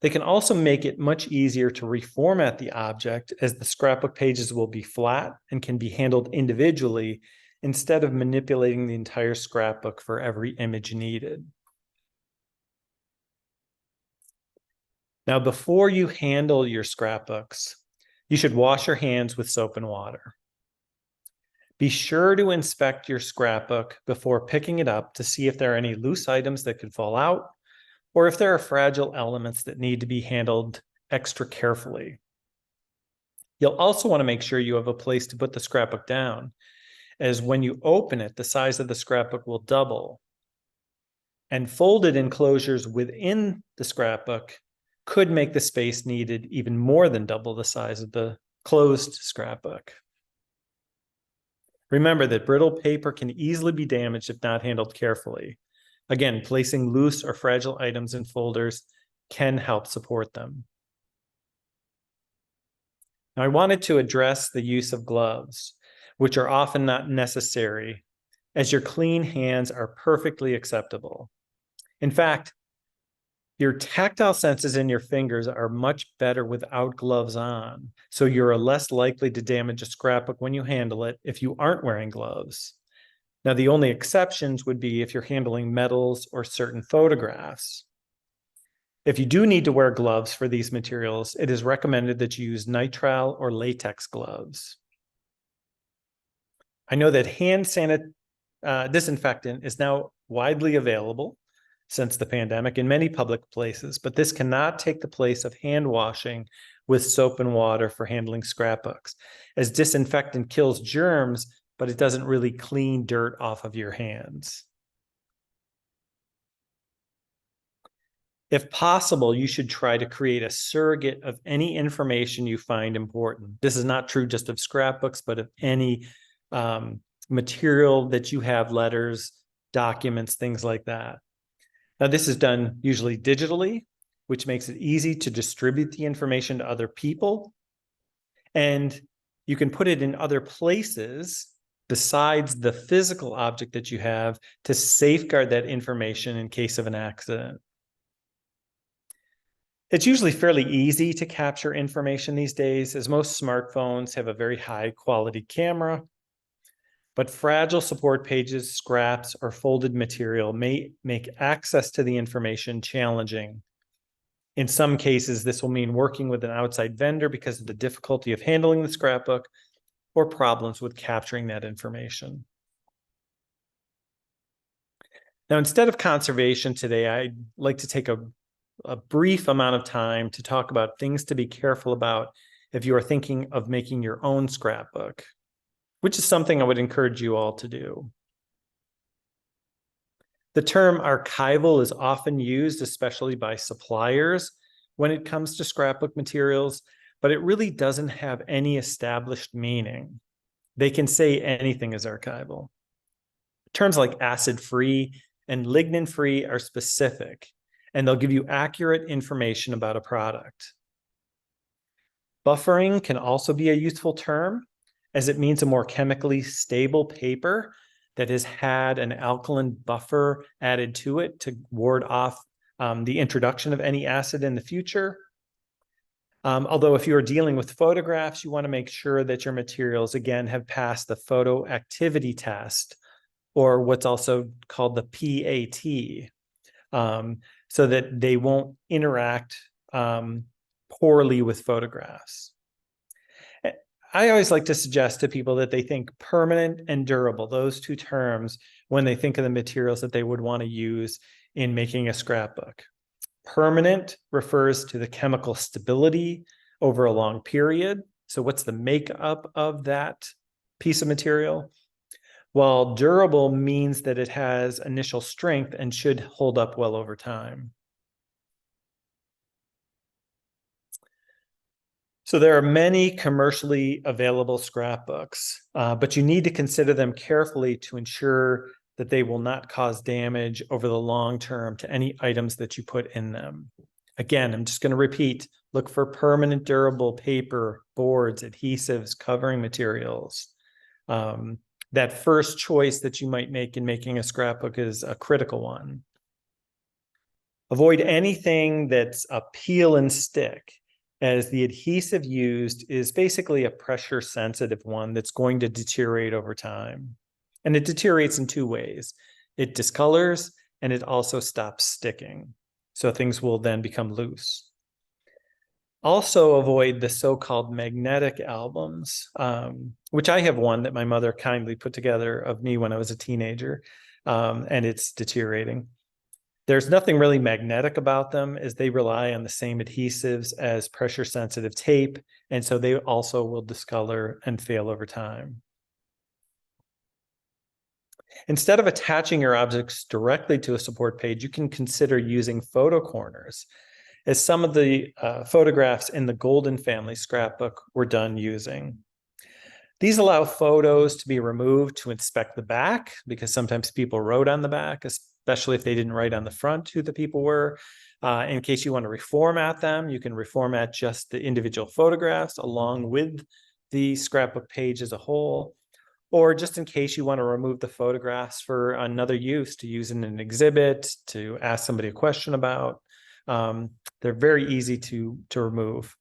[SPEAKER 3] They can also make it much easier to reformat the object, as the scrapbook pages will be flat and can be handled individually instead of manipulating the entire scrapbook for every image needed. Now, before you handle your scrapbooks, you should wash your hands with soap and water. Be sure to inspect your scrapbook before picking it up to see if there are any loose items that could fall out, or if there are fragile elements that need to be handled extra carefully. You'll also want to make sure you have a place to put the scrapbook down, as when you open it, the size of the scrapbook will double. And folded enclosures within the scrapbook could make the space needed even more than double the size of the closed scrapbook. Remember that brittle paper can easily be damaged if not handled carefully. Again, placing loose or fragile items in folders can help support them. Now, I wanted to address the use of gloves, which are often not necessary, as your clean hands are perfectly acceptable. In fact, your tactile senses in your fingers are much better without gloves on, so you're less likely to damage a scrapbook when you handle it if you aren't wearing gloves. Now, the only exceptions would be if you're handling metals or certain photographs. If you do need to wear gloves for these materials, it is recommended that you use nitrile or latex gloves. I know that hand disinfectant is now widely available since the pandemic in many public places, but this cannot take the place of hand washing with soap and water for handling scrapbooks, as disinfectant kills germs, but it doesn't really clean dirt off of your hands. If possible, you should try to create a surrogate of any information you find important. This is not true just of scrapbooks, but of any material that you have, letters, documents, things like that. Now, this is done usually digitally, which makes it easy to distribute the information to other people. And you can put it in other places besides the physical object that you have to safeguard that information in case of an accident. It's usually fairly easy to capture information these days, as most smartphones have a very high quality camera. But fragile support pages, scraps, or folded material may make access to the information challenging. In some cases, this will mean working with an outside vendor because of the difficulty of handling the scrapbook or problems with capturing that information. Now, instead of conservation today, I'd like to take a brief amount of time to talk about things to be careful about if you are thinking of making your own scrapbook, which is something I would encourage you all to do. The term archival is often used, especially by suppliers, when it comes to scrapbook materials, but it really doesn't have any established meaning. They can say anything is archival. Terms like acid-free and lignin-free are specific, and they'll give you accurate information about a product. Buffering can also be a useful term, as it means a more chemically stable paper that has had an alkaline buffer added to it to ward off the introduction of any acid in the future. Although if you're dealing with photographs, you want to make sure that your materials, again, have passed the photo activity test, or what's also called the PAT, so that they won't interact poorly with photographs. I always like to suggest to people that they think permanent and durable, those two terms, when they think of the materials that they would want to use in making a scrapbook. Permanent refers to the chemical stability over a long period. So what's the makeup of that piece of material? While durable means that it has initial strength and should hold up well over time. So there are many commercially available scrapbooks, but you need to consider them carefully to ensure that they will not cause damage over the long term to any items that you put in them. Again, I'm just going to repeat, look for permanent durable paper, boards, adhesives, covering materials. That first choice that you might make in making a scrapbook is a critical one. Avoid anything that's a peel and stick, as the adhesive used is basically a pressure sensitive one that's going to deteriorate over time. And it deteriorates in two ways. It discolors and it also stops sticking. So things will then become loose. Also avoid the so-called magnetic albums, which I have one that my mother kindly put together of me when I was a teenager, and it's deteriorating. There's nothing really magnetic about them, as they rely on the same adhesives as pressure-sensitive tape, and so they also will discolor and fail over time. Instead of attaching your objects directly to a support page, you can consider using photo corners, as some of the photographs in the Golden family scrapbook were done using. These allow photos to be removed to inspect the back, because sometimes people wrote on the back, especially if they didn't write on the front who the people were. In case you want to reformat them, you can reformat just the individual photographs along with the scrapbook page as a whole. Or just in case you want to remove the photographs for another use, to use in an exhibit, to ask somebody a question about. They're very easy to remove.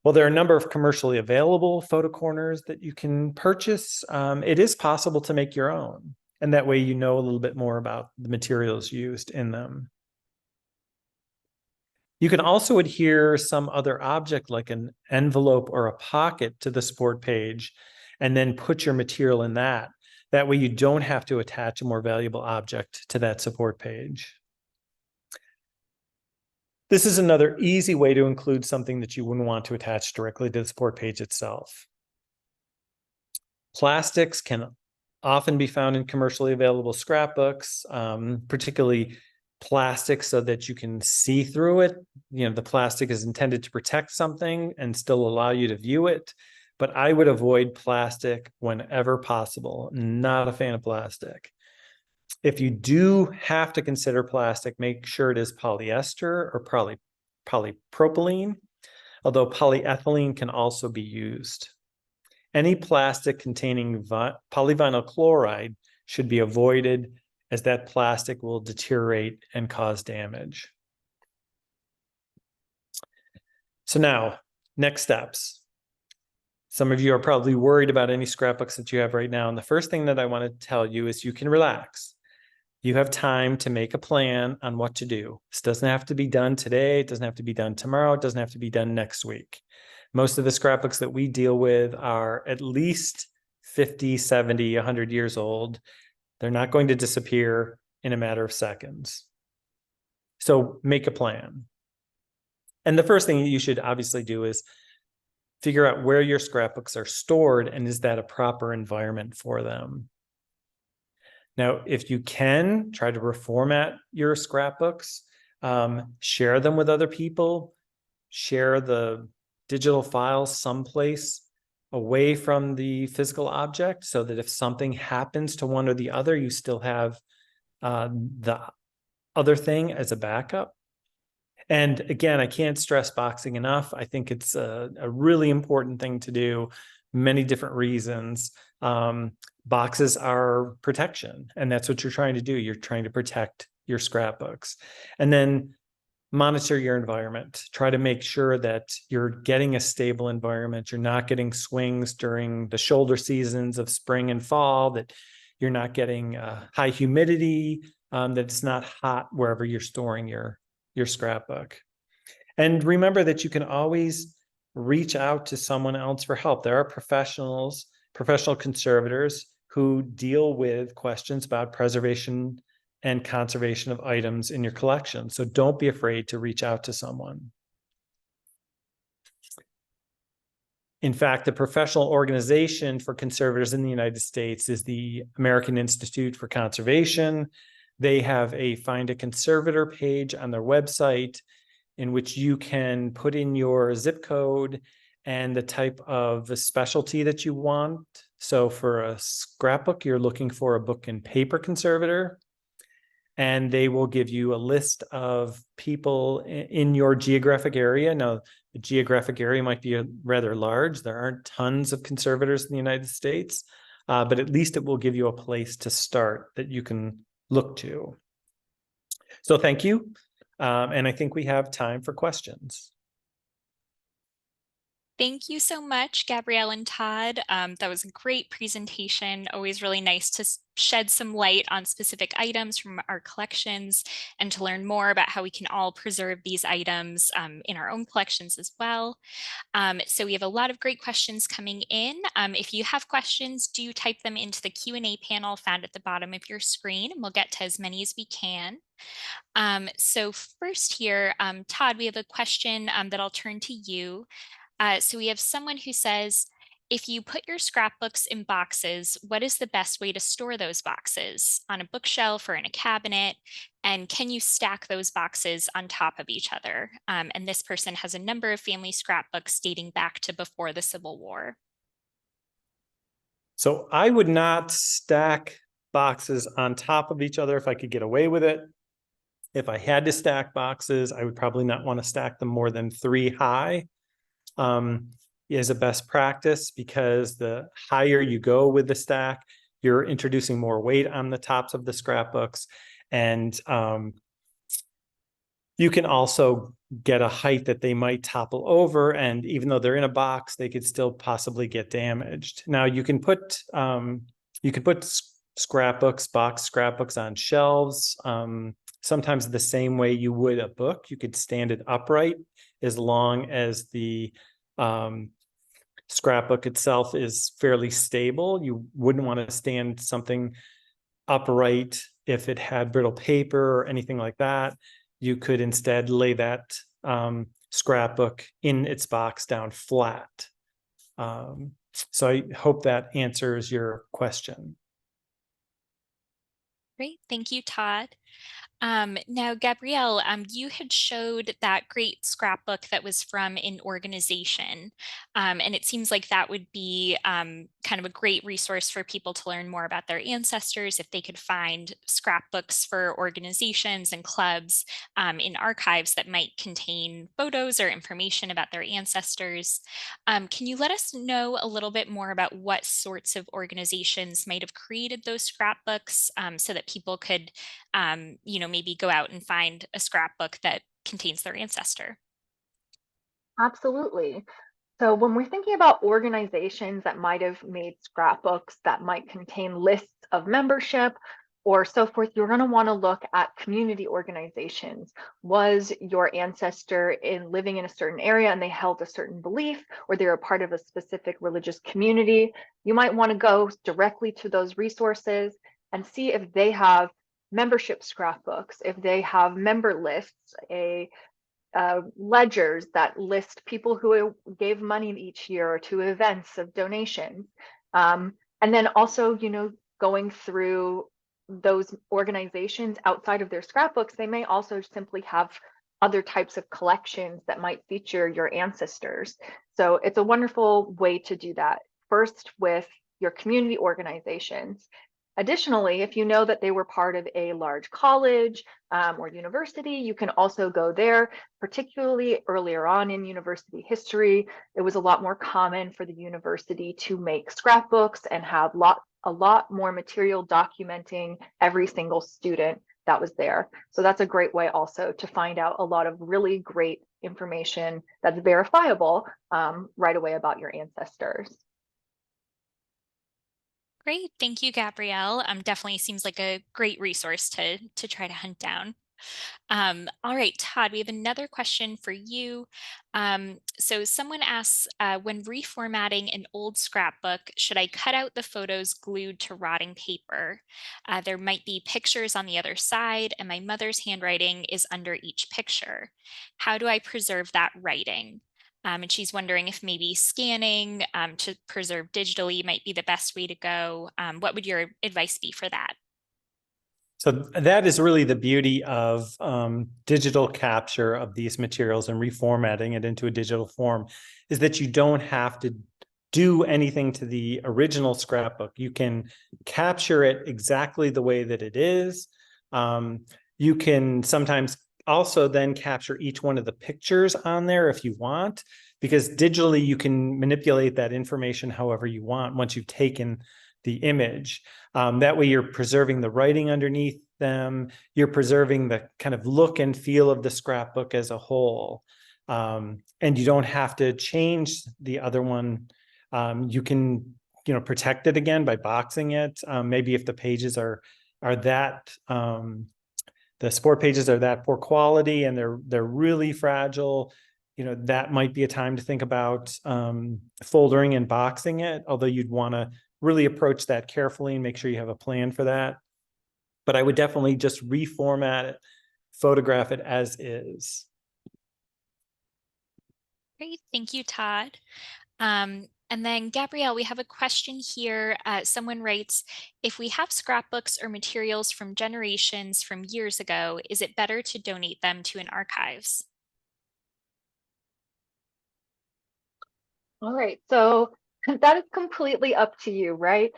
[SPEAKER 3] Well, there are a number of commercially available photo corners that you can purchase. It is possible to make your own, and that way you know a little bit more about the materials used in them. You can also adhere some other object like an envelope or a pocket to the support page, and then put your material in that. That way you don't have to attach a more valuable object to that support page. This is another easy way to include something that you wouldn't want to attach directly to the support page itself. Plastics can often be found in commercially available scrapbooks, particularly plastic so that you can see through it. You know, the plastic is intended to protect something and still allow you to view it, but I would avoid plastic whenever possible. Not a fan of plastic. If you do have to consider plastic, make sure it is polyester or polypropylene, although polyethylene can also be used. Any plastic containing polyvinyl chloride should be avoided, as that plastic will deteriorate and cause damage. So now, next steps. Some of you are probably worried about any scrapbooks that you have right now, and the first thing that I want to tell you is you can relax. You have time to make a plan on what to do. This doesn't have to be done today. It doesn't have to be done tomorrow. It doesn't have to be done next week. Most of the scrapbooks that we deal with are at least 50, 70, 100 years old. They're not going to disappear in a matter of seconds. So make a plan. And the first thing you should obviously do is figure out where your scrapbooks are stored, and is that a proper environment for them? Now, if you can, try to reformat your scrapbooks, share them with other people, share the digital files someplace away from the physical object so that if something happens to one or the other, you still have the other thing as a backup. And again, I can't stress boxing enough. I think it's a really important thing to do, many different reasons. Boxes are protection, and that's what you're trying to do. You're trying to protect your scrapbooks. And then monitor your environment. Try to make sure that you're getting a stable environment. You're not getting swings during the shoulder seasons of spring and fall, that you're not getting high humidity, that it's not hot wherever you're storing your scrapbook. And remember that you can always reach out to someone else for help. There are professional conservators who deal with questions about preservation and conservation of items in your collection. So don't be afraid to reach out to someone. In fact, the professional organization for conservators in the United States is the American Institute for Conservation. They have a Find a Conservator page on their website in which you can put in your zip code and the type of specialty that you want. So for a scrapbook, you're looking for a book and paper conservator, and they will give you a list of people in your geographic area. Now, the geographic area might be rather large. There aren't tons of conservators in the United States, but at least it will give you a place to start that you can look to. So thank you. And I think we have time for questions.
[SPEAKER 1] Thank you so much, Gabrielle and Todd. That was a great presentation. Always really nice to shed some light on specific items from our collections and to learn more about how we can all preserve these items in our own collections as well. So we have a lot of great questions coming in. If you have questions, do type them into the Q&A panel found at the bottom of your screen, and we'll get to as many as we can. So first here, Todd, we have a question that I'll turn to you. So we have someone who says, if you put your scrapbooks in boxes, what is the best way to store those boxes? On a bookshelf or in a cabinet? And can you stack those boxes on top of each other? And this person has a number of family scrapbooks dating back to before the Civil War.
[SPEAKER 3] So I would not stack boxes on top of each other if I could get away with it. If I had to stack boxes, I would probably not want to stack them more than 3 high. Is a best practice, because the higher you go with the stack, you're introducing more weight on the tops of the scrapbooks. And you can also get a height that they might topple over. And even though they're in a box, they could still possibly get damaged. Now you can put scrapbooks, box scrapbooks on shelves, sometimes the same way you would a book. You could stand it upright as long as the scrapbook itself is fairly stable. You wouldn't want to stand something upright if it had brittle paper or anything like that. You could instead lay that scrapbook in its box down flat. So I hope that answers your question.
[SPEAKER 1] Great, thank you, Todd. Now, Gabrielle, you had showed that great scrapbook that was from an organization, and it seems like that would be kind of a great resource for people to learn more about their ancestors if they could find scrapbooks for organizations and clubs in archives that might contain photos or information about their ancestors. Can you let us know a little bit more about what sorts of organizations might have created those scrapbooks so that people could maybe go out and find a scrapbook that contains their ancestor?
[SPEAKER 2] Absolutely. So when we're thinking about organizations that might have made scrapbooks that might contain lists of membership or so forth, you're going to want to look at community organizations. Was your ancestor living in a certain area and they held a certain belief, or they were part of a specific religious community? You might want to go directly to those resources and see if they have membership scrapbooks, if they have member lists, ledgers that list people who gave money each year to events of donations. And then also, going through those organizations outside of their scrapbooks, they may also simply have other types of collections that might feature your ancestors. So it's a wonderful way to do that. First, with your community organizations. Additionally, if you know that they were part of a large college or university, you can also go there. Particularly earlier on in university history, it was a lot more common for the university to make scrapbooks and have a lot more material documenting every single student that was there. So that's a great way also to find out a lot of really great information that's verifiable right away about your ancestors.
[SPEAKER 1] Great. Thank you, Gabrielle. Definitely seems like a great resource to try to hunt down. All right, Todd, we have another question for you. So someone asks, when reformatting an old scrapbook, should I cut out the photos glued to rotting paper? There might be pictures on the other side, and my mother's handwriting is under each picture. How do I preserve that writing? And she's wondering if maybe scanning to preserve digitally might be the best way to go. What would your advice be for that?
[SPEAKER 3] So that is really the beauty of digital capture of these materials and reformatting it into a digital form, is that you don't have to do anything to the original scrapbook. You can capture it exactly the way that it is. You can sometimes also then capture each one of the pictures on there if you want, because digitally you can manipulate that information however you want once you've taken the image. That way you're preserving the writing underneath them. You're preserving the kind of look and feel of the scrapbook as a whole. And you don't have to change the other one. You can, protect it again by boxing it. Maybe if the pages are that, the sport pages are that poor quality and they're really fragile, that might be a time to think about foldering and boxing it, although you'd want to really approach that carefully and make sure you have a plan for that. But I would definitely just reformat it, photograph it as is.
[SPEAKER 1] Great, thank you, Todd. And then Gabrielle, we have a question here. Someone writes, if we have scrapbooks or materials from generations from years ago, is it better to donate them to an archives?
[SPEAKER 2] All right, so that is completely up to you, right?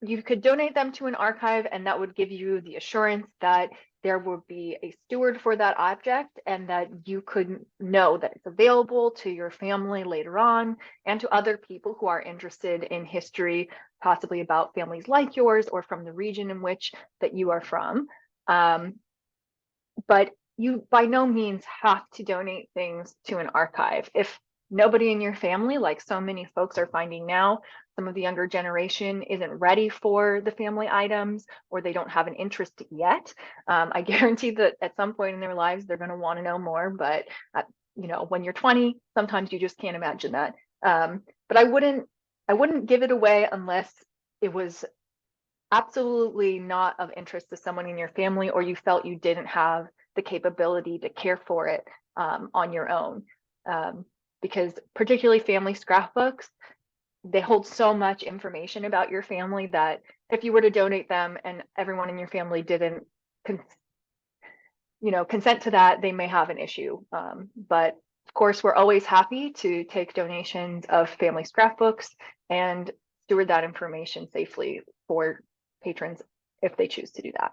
[SPEAKER 2] You could donate them to an archive, and that would give you the assurance that there would be a steward for that object and that you could know that it's available to your family later on and to other people who are interested in history, possibly about families like yours or from the region in which that you are from. But you by no means have to donate things to an archive. If nobody in your family, like so many folks are finding now, some of the younger generation isn't ready for the family items or they don't have an interest yet. I guarantee that at some point in their lives, they're going to want to know more. But, when you're 20, sometimes you just can't imagine that. But I wouldn't give it away unless it was absolutely not of interest to someone in your family or you felt you didn't have the capability to care for it on your own. Because particularly family scrapbooks, they hold so much information about your family that if you were to donate them and everyone in your family didn't consent to that, they may have an issue. But of course, we're always happy to take donations of family scrapbooks and steward that information safely for patrons if they choose to do that.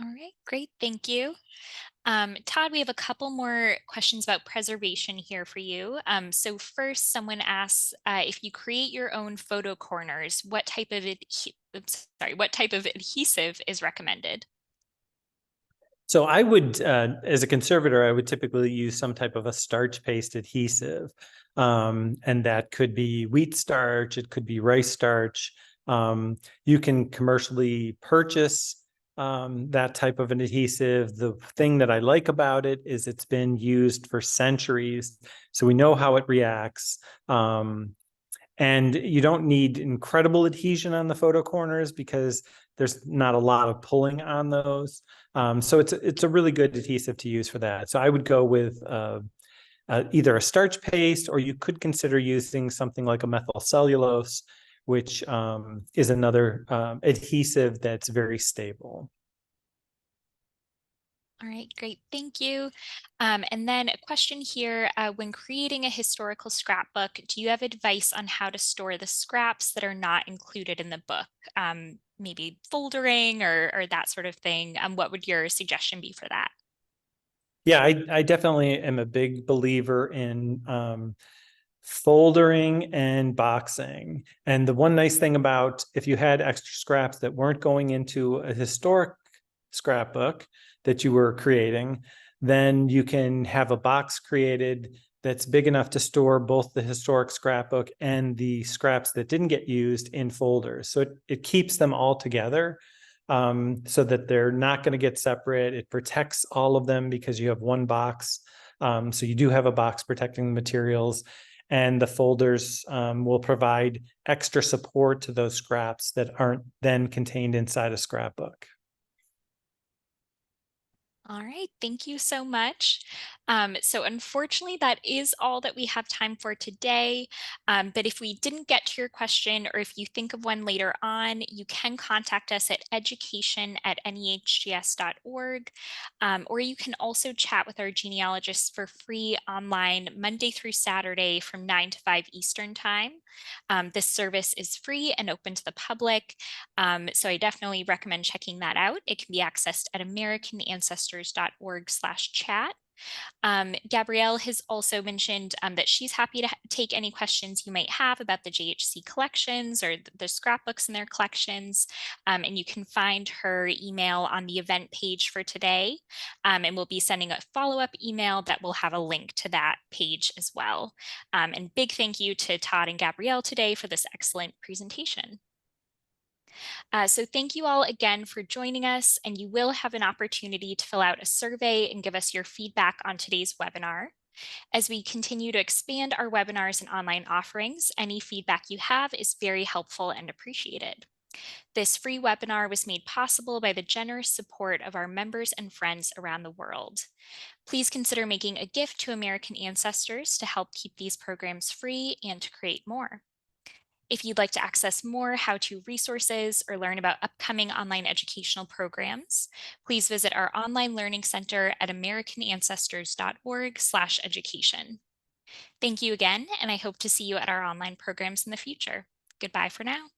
[SPEAKER 1] All right, great, thank you. Todd, we have a couple more questions about preservation here for you. So first, someone asks, if you create your own photo corners, what type of adhesive is recommended?
[SPEAKER 3] So I would, as a conservator, I would typically use some type of a starch paste adhesive. And that could be wheat starch, it could be rice starch. You can commercially purchase that type of an adhesive. The thing that I like about it is it's been used for centuries, so we know how it reacts. And you don't need incredible adhesion on the photo corners because there's not a lot of pulling on those. So it's a really good adhesive to use for that. So I would go with either a starch paste, or you could consider using something like a methyl cellulose, which is another adhesive that's very stable.
[SPEAKER 1] All right, great. Thank you. And then a question here, when creating a historical scrapbook, do you have advice on how to store the scraps that are not included in the book? Maybe foldering or that sort of thing. What would your suggestion be for that?
[SPEAKER 3] Yeah, I definitely am a big believer in foldering and boxing. And the one nice thing about if you had extra scraps that weren't going into a historic scrapbook that you were creating, then you can have a box created that's big enough to store both the historic scrapbook and the scraps that didn't get used in folders. So it keeps them all together, so that they're not going to get separate. It protects all of them because you have one box. So you do have a box protecting the materials, and the folders will provide extra support to those scraps that aren't then contained inside a scrapbook.
[SPEAKER 1] All right, thank you so much. So unfortunately, that is all that we have time for today. But if we didn't get to your question, or if you think of one later on, you can contact us at education@nehgs.org. Or you can also chat with our genealogists for free online Monday through Saturday from 9 to 5 Eastern Time. This service is free and open to the public. So I definitely recommend checking that out. It can be accessed at americanancestors.org/chat. Gabrielle has also mentioned that she's happy to take any questions you might have about the JHC collections or the scrapbooks in their collections. And you can find her email on the event page for today. And we'll be sending a follow-up email that will have a link to that page as well. And big thank you to Todd and Gabrielle today for this excellent presentation. So thank you all again for joining us, and you will have an opportunity to fill out a survey and give us your feedback on today's webinar. As we continue to expand our webinars and online offerings, any feedback you have is very helpful and appreciated. This free webinar was made possible by the generous support of our members and friends around the world. Please consider making a gift to American Ancestors to help keep these programs free and to create more. If you'd like to access more how-to resources or learn about upcoming online educational programs, please visit our online learning center at americanancestors.org/education. Thank you again, and I hope to see you at our online programs in the future. Goodbye for now.